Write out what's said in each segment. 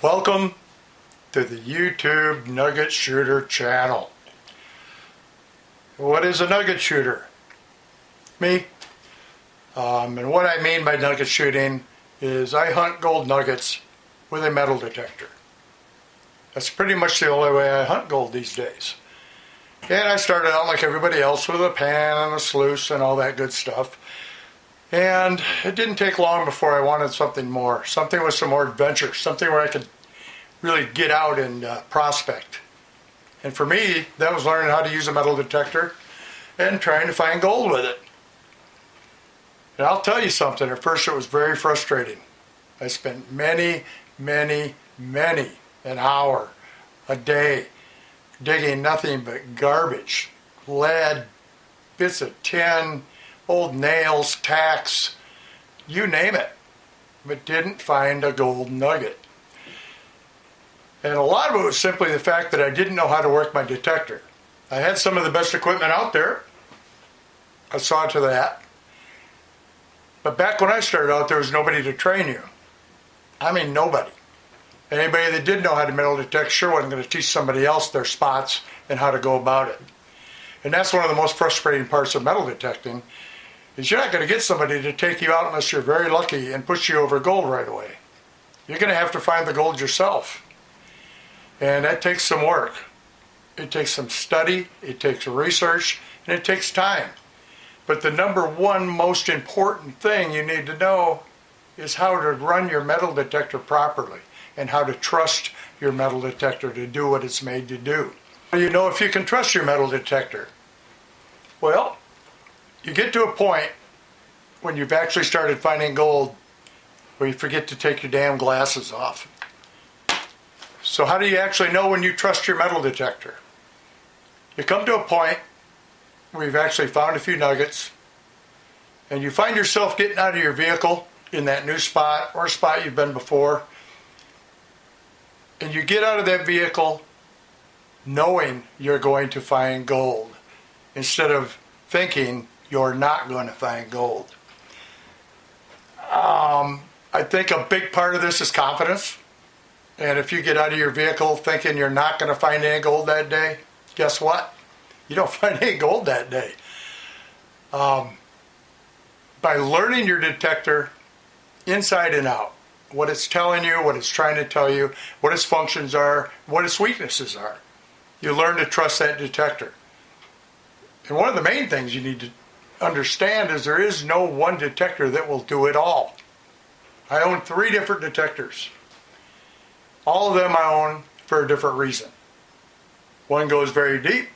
Welcome to the YouTube Nugget Shooter channel. What is a nugget shooter? Me. And what I mean by nugget shooting is I hunt gold nuggets with a metal detector. That's pretty much the only way I hunt gold these days. And I started out like everybody else with a pan and a sluice and all that good stuff. And it didn't take long before I wanted something more, something with some more adventure, something where I could really get out and prospect. And for me, that was learning how to use a metal detector and trying to find gold with it. And I'll tell you something, at first it was very frustrating. I spent many an hour a day digging nothing but garbage, lead, bits of tin, old nails, tacks, you name it, but didn't find a gold nugget. And a lot of it was simply the fact that I didn't know how to work my detector. I had some of the best equipment out there. I saw to that. But back when I started out, there was nobody to train you. I mean, nobody. Anybody that did know how to metal detect sure wasn't going to teach somebody else their spots and how to go about it. And that's one of the most frustrating parts of metal detecting, is you're not going to get somebody to take you out unless you're very lucky and push you over gold right away. You're going to have to find the gold yourself. And that takes some work. It takes some study, it takes research, and it takes time. But the number one most important thing you need to know is how to run your metal detector properly and how to trust your metal detector to do what it's made to do. You know if you can trust your metal detector? Well, you get to a point when you've actually started finding gold where you forget to take your damn glasses off. So how do you actually know when you trust your metal detector? You come to a point where you've actually found a few nuggets and you find yourself getting out of your vehicle in that new spot or spot you've been before, and you get out of that vehicle knowing you're going to find gold instead of thinking you're not going to find gold. I think a big part of this is confidence. And if you get out of your vehicle thinking you're not going to find any gold that day, guess what? You don't find any gold that day. By learning your detector inside and out, what it's telling you, what it's trying to tell you, what its functions are, what its weaknesses are, you learn to trust that detector. And one of the main things you need to understand is there is no one detector that will do it all. I own 3 different detectors. All of them I own for a different reason. One goes very deep.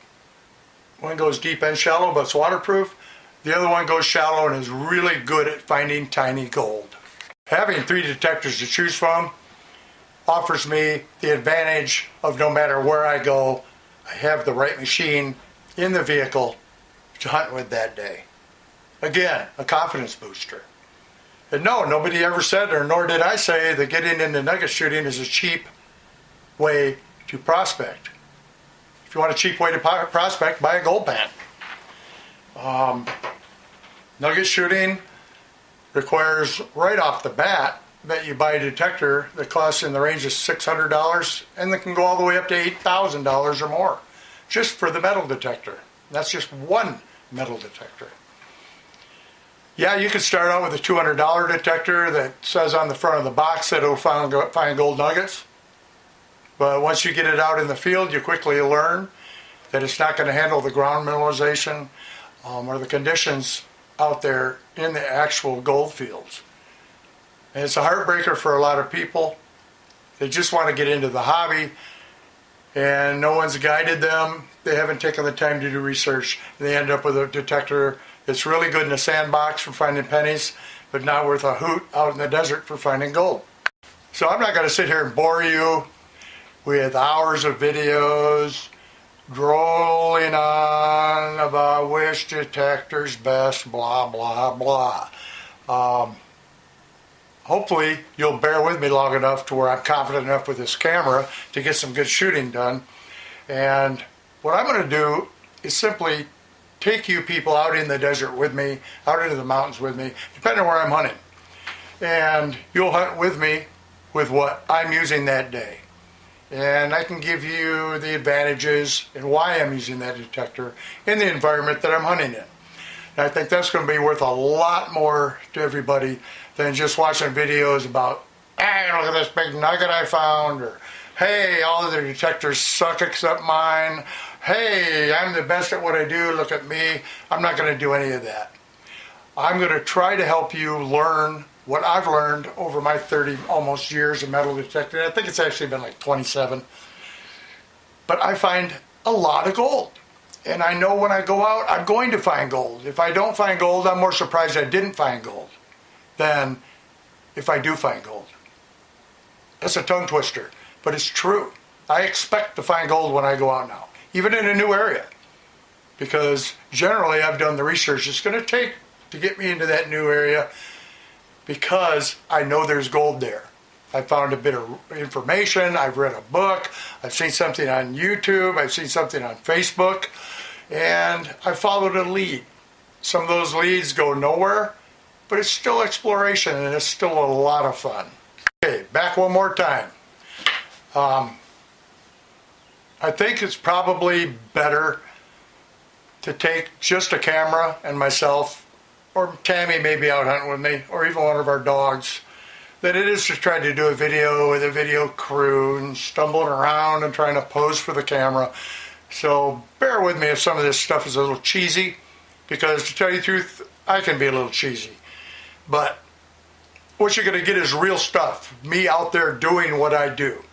One goes deep and shallow, but it's waterproof. The other one goes shallow and is really good at finding tiny gold. Having 3 detectors to choose from offers me the advantage of no matter where I go, I have the right machine in the vehicle to hunt with that day. Again, a confidence booster. And no, nobody ever said, or nor did I say, that getting into nugget shooting is a cheap way to prospect. If you want a cheap way to prospect, buy a gold pan. Nugget shooting requires right off the bat that you buy a detector that costs in the range of $600 and that can go all the way up to $8,000 or more just for the metal detector. That's just one metal detector. Yeah, you could start out with a $200 detector that says on the front of the box that it'll find gold nuggets. But once you get it out in the field, you quickly learn that it's not going to handle the ground mineralization or the conditions out there in the actual gold fields. And it's a heartbreaker for a lot of people. They just want to get into the hobby and no one's guided them. They haven't taken the time to do research. They end up with a detector that's really good in a sandbox for finding pennies, but not worth a hoot out in the desert for finding gold. So I'm not going to sit here and bore you with hours of videos drolling on about which detector's best, blah, blah, blah. Hopefully you'll bear with me long enough to where I'm confident enough with this camera to get some good shooting done. And what I'm going to do is simply take you people out in the desert with me, out into the mountains with me, depending on where I'm hunting. And you'll hunt with me with what I'm using that day. And I can give you the advantages and why I'm using that detector in the environment that I'm hunting in. And I think that's going to be worth a lot more to everybody than just watching videos about, hey, look at this big nugget I found, or hey, all of the detectors suck except mine. Hey, I'm the best at what I do, look at me. I'm not going to do any of that. I'm going to try to help you learn what I've learned over my 30 almost years of metal detecting. I think it's actually been like 27. But I find a lot of gold. And I know when I go out, I'm going to find gold. If I don't find gold, I'm more surprised I didn't find gold than if I do find gold. That's a tongue twister, but it's true. I expect to find gold when I go out now, even in a new area. Because generally I've done the research it's going to take to get me into that new area, because I know there's gold there. I found a bit of information, I've read a book, I've seen something on YouTube, I've seen something on Facebook, and I followed a lead. Some of those leads go nowhere, but it's still exploration and it's still a lot of fun. Okay, back one more time. I think it's probably better to take just a camera and myself, or Tammy may be out hunting with me, or even one of our dogs, than it is to try to do a video with a video crew and stumbling around and trying to pose for the camera. So bear with me if some of this stuff is a little cheesy, because to tell you the truth, I can be a little cheesy. But what you're going to get is real stuff, me out there doing what I do.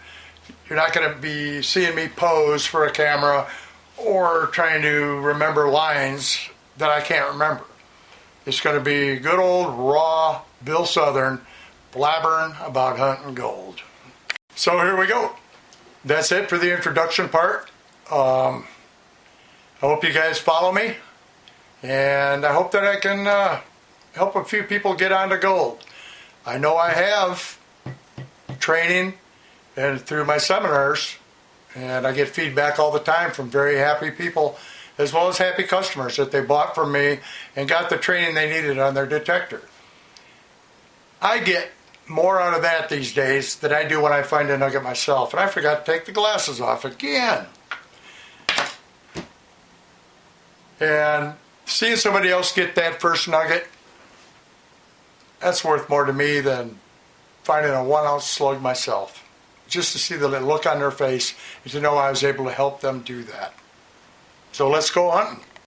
You're not going to be seeing me pose for a camera or trying to remember lines that I can't remember. It's going to be good old raw Bill Southern blabbering about hunting gold. So here we go. That's it for the introduction part. I hope you guys follow me, and I hope that I can help a few people get onto gold. I know I have training and through my seminars, and I get feedback all the time from very happy people, as well as happy customers that they bought from me and got the training they needed on their detector. I get more out of that these days than I do when I find a nugget myself. And I forgot to take the glasses off again. And seeing somebody else get that first nugget, that's worth more to me than finding a 1-ounce slug myself. Just to see the look on their face and to know I was able to help them do that. So let's go hunting.